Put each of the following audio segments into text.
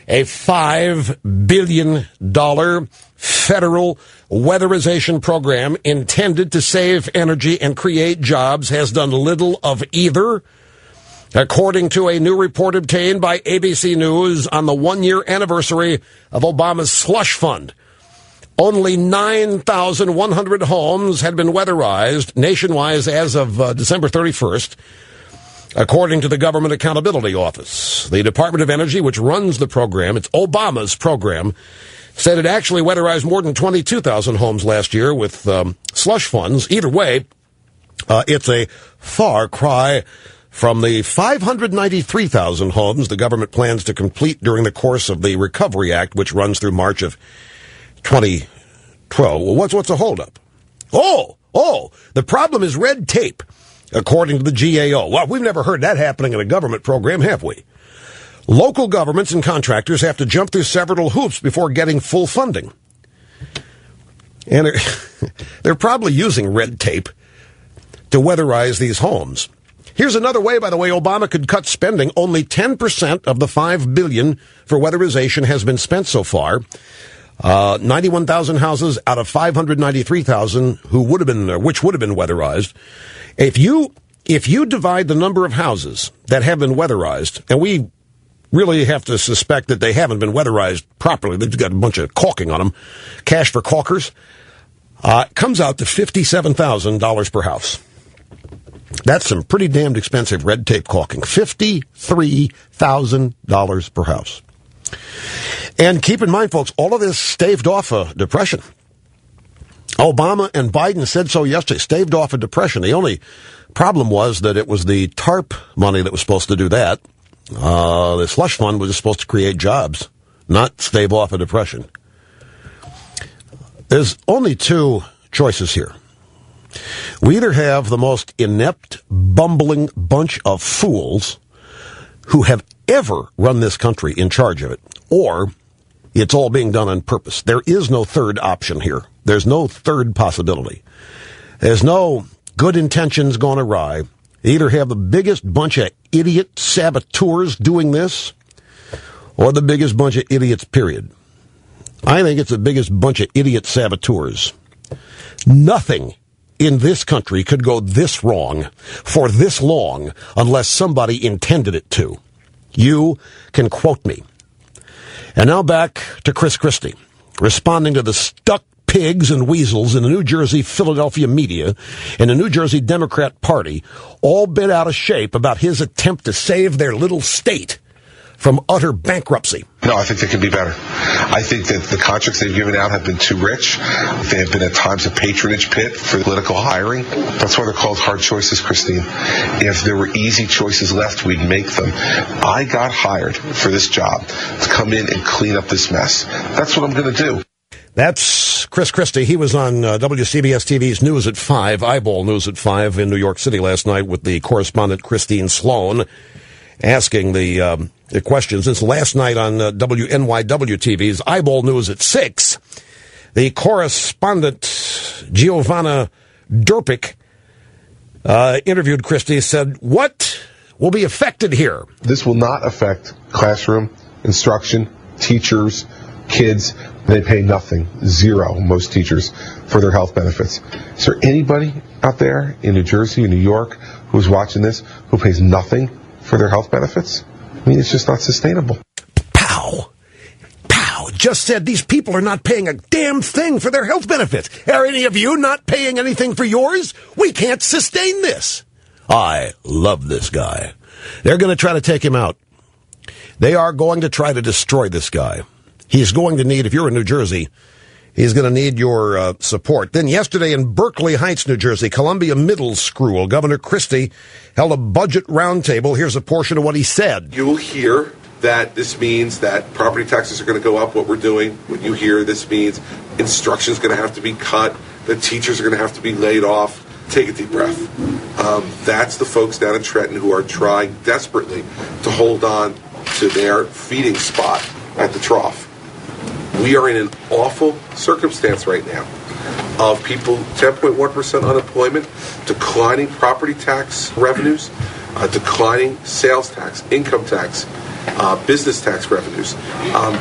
A $5 billion federal weatherization program intended to save energy and create jobs has done little of either. According to a new report obtained by ABC News on the one-year anniversary of Obama's slush fund, only 9,100 homes had been weatherized nationwide as of December 31st. According to the Government Accountability Office, the Department of Energy, which runs the program, it's Obama's program, said it actually weatherized more than 22,000 homes last year with slush funds. Either way, it's a far cry from the 593,000 homes the government plans to complete during the course of the Recovery Act, which runs through March of 2012. Well, what's a holdup? Oh, the problem is red tape. According to the GAO. Well, we've never heard that happening in a government program, have we? Local governments and contractors have to jump through several hoops before getting full funding. And they're probably using red tape to weatherize these homes. Here's another way, by the way, Obama could cut spending. Only 10% of the $5 billion for weatherization has been spent so far. 91,000 houses out of 593,000 which would have been weatherized. If you divide the number of houses that have been weatherized, and we really have to suspect that they haven't been weatherized properly, they've got a bunch of caulking on them, cash for caulkers, it comes out to $57,000 per house. That's some pretty damned expensive red tape caulking. $53,000 per house. And keep in mind, folks, all of this staved off a depression. Obama and Biden said so yesterday, staved off a depression. The only problem was that it was the TARP money that was supposed to do that. The slush fund was supposed to create jobs, not stave off a depression. There's only two choices here. We either have the most inept, bumbling bunch of fools who have ever run this country in charge of it, or it's all being done on purpose. There is no third option here. There's no third possibility. There's no good intentions gone awry. They either have the biggest bunch of idiot saboteurs doing this, or the biggest bunch of idiots, period. I think it's the biggest bunch of idiot saboteurs. Nothing in this country could go this wrong for this long unless somebody intended it to. You can quote me. And now back to Chris Christie, responding to the stuck pigs and weasels in the New Jersey, Philadelphia media and the New Jersey Democrat Party, all bent out of shape about his attempt to save their little state from utter bankruptcy. No, I think they can be better. I think that the contracts they've given out have been too rich. They have been at times a patronage pit for political hiring. That's why they're called hard choices, Christine. If there were easy choices left, we'd make them. I got hired for this job to come in and clean up this mess. That's what I'm going to do. That's Chris Christie. He was on WCBS TV's News at 5, Eyeball News at 5 in New York City last night with the correspondent Christine Sloan asking the questions. Since last night on WNYW TV's Eyeball News at 6, the correspondent Giovanna Durpic interviewed Christie, said, what will be affected here? This will not affect classroom, instruction, teachers, kids. They pay nothing, zero, most teachers, for their health benefits. Is there anybody out there in New Jersey, in New York, who's watching this, who pays nothing for their health benefits? I mean, it's just not sustainable. Pow! Just said these people are not paying a damn thing for their health benefits. Are any of you not paying anything for yours? We can't sustain this. I love this guy. They're going to try to take him out. They are going to try to destroy this guy. He's going to need, if you're in New Jersey, he's going to need your support. Then yesterday in Berkeley Heights, New Jersey, Columbia Middle School, Governor Christie held a budget roundtable. Here's a portion of what he said. You will hear that this means that property taxes are going to go up, what we're doing. When you hear this means instruction is going to have to be cut, the teachers are going to have to be laid off. Take a deep breath. That's the folks down in Trenton who are trying desperately to hold on to their feeding spot at the trough. We are in an awful circumstance right now of people, 10.1% unemployment, declining property tax revenues, declining sales tax, income tax, business tax revenues.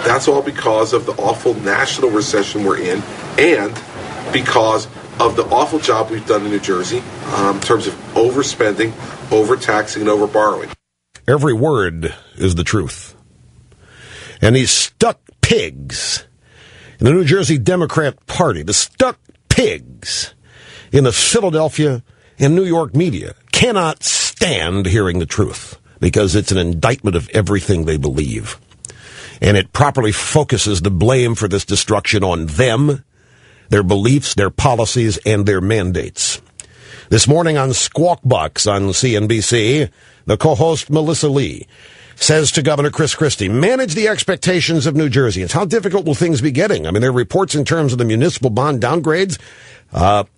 That's all because of the awful national recession we're in, and because of the awful job we've done in New Jersey in terms of overspending, overtaxing, and overborrowing. Every word is the truth. And these stuck pigs in the New Jersey Democrat Party, the stuck pigs in the Philadelphia and New York media, cannot stand hearing the truth because it's an indictment of everything they believe. And it properly focuses the blame for this destruction on them, their beliefs, their policies, and their mandates. This morning on Squawk Box on CNBC, the co-host Melissa Lee says to Governor Christie, manage the expectations of New Jerseyans. How difficult will things be getting? I mean, there are reports in terms of the municipal bond downgrades.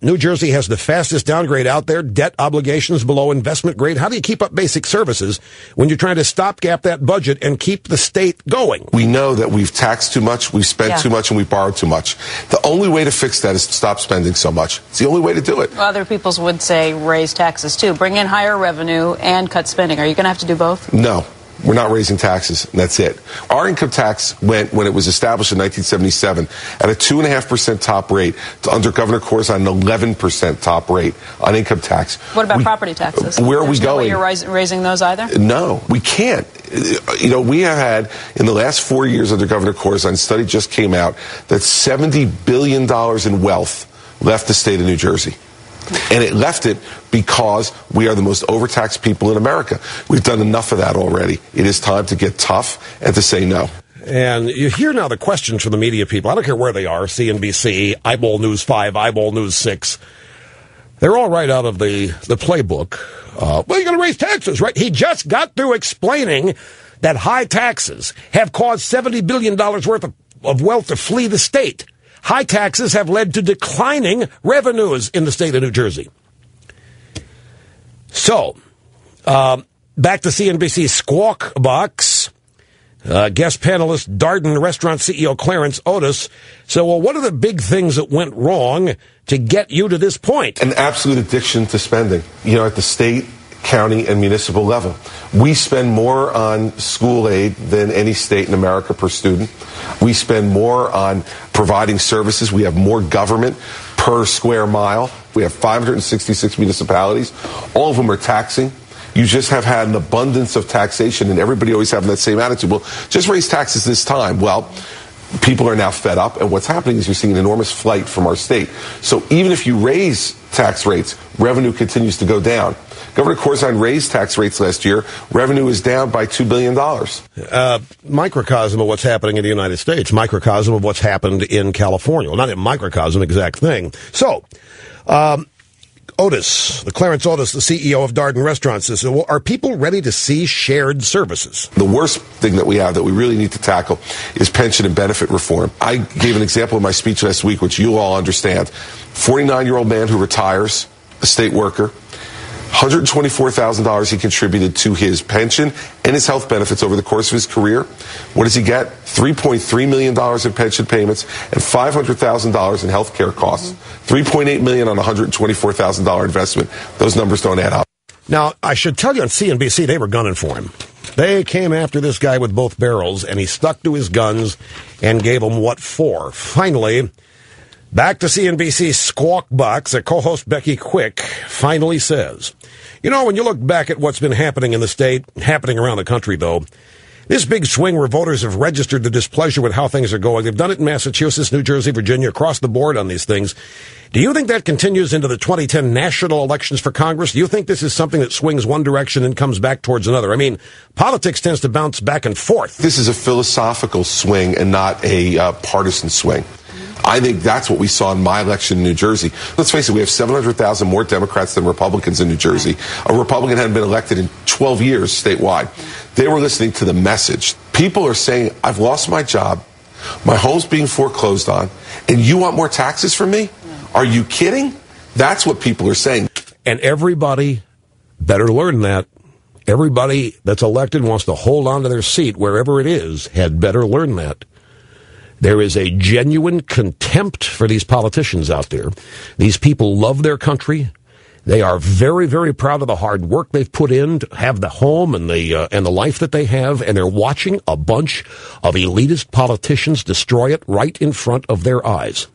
New Jersey has the fastest downgrade out there, debt obligations below investment grade. How do you keep up basic services when you're trying to stopgap that budget and keep the state going? We know that we've taxed too much, we've spent too much, and we've borrowed too much. The only way to fix that is to stop spending so much. It's the only way to do it. Other people would say raise taxes, too. Bring in higher revenue and cut spending. Are you going to have to do both? No. We're not raising taxes, and that's it. Our income tax went, when it was established in 1977, at a 2.5% top rate to under Governor Corzine, an 11% top rate on income tax. What about property taxes? Where are we going? No way you're raising those either? No, we can't. You know, we have had, in the last 4 years under Governor Corzine, a study just came out that $70 billion in wealth left the state of New Jersey. And it left it because we are the most overtaxed people in America. We've done enough of that already. It is time to get tough and to say no. And you hear now the questions from the media people. I don't care where they are, CNBC, Eyeball News 5, Eyeball News 6. They're all right out of the playbook. Well, you're going to raise taxes, right? He just got through explaining that high taxes have caused $70 billion worth of wealth to flee the state. High taxes have led to declining revenues in the state of New Jersey. So, back to CNBC Squawk Box. Guest panelist Darden restaurant CEO Clarence Otis. So, well, what are the big things that went wrong to get you to this point? An absolute addiction to spending, you know, at the state, county, and municipal level. We spend more on school aid than any state in America per student. We spend more on providing services. We have more government per square mile. We have 566 municipalities. All of them are taxing. You just have had an abundance of taxation, and everybody always having that same attitude. Well, just raise taxes this time. Well, people are now fed up, and what's happening is you're seeing an enormous flight from our state. So even if you raise tax rates, revenue continues to go down. Governor Corzine raised tax rates last year. Revenue is down by $2 billion. Microcosm of what's happening in the United States. Microcosm of what's happened in California. Well, not a microcosm, exact thing. So, Otis, the Clarence Otis, the CEO of Darden Restaurants, says, well, are people ready to see shared services? The worst thing that we have that we really need to tackle is pension and benefit reform. I gave an example in my speech last week, which you all understand. 49-year-old man who retires, a state worker, $124,000 he contributed to his pension and his health benefits over the course of his career. What does he get? $3.3 million in pension payments and $500,000 in health care costs. $3.8 million on a $124,000 investment. Those numbers don't add up. Now, I should tell you on CNBC, they were gunning for him. They came after this guy with both barrels, and he stuck to his guns and gave him what for. Finally, back to CNBC Squawk Box, co-host Becky Quick finally says, you know, when you look back at what's been happening in the state, happening around the country, though, this big swing where voters have registered their displeasure with how things are going, they've done it in Massachusetts, New Jersey, Virginia, across the board on these things. Do you think that continues into the 2010 national elections for Congress? Do you think this is something that swings one direction and comes back towards another? I mean, politics tends to bounce back and forth. This is a philosophical swing and not a partisan swing. I think that's what we saw in my election in New Jersey. Let's face it, we have 700,000 more Democrats than Republicans in New Jersey. A Republican hadn't been elected in 12 years statewide. They were listening to the message. People are saying, I've lost my job, my home's being foreclosed on, and you want more taxes from me? Are you kidding? That's what people are saying. And everybody better learn that. Everybody that's elected wants to hold on to their seat wherever it is had better learn that. There is a genuine contempt for these politicians out there. These people love their country. They are very, very proud of the hard work they've put in to have the home and the life that they have, and they're watching a bunch of elitist politicians destroy it right in front of their eyes.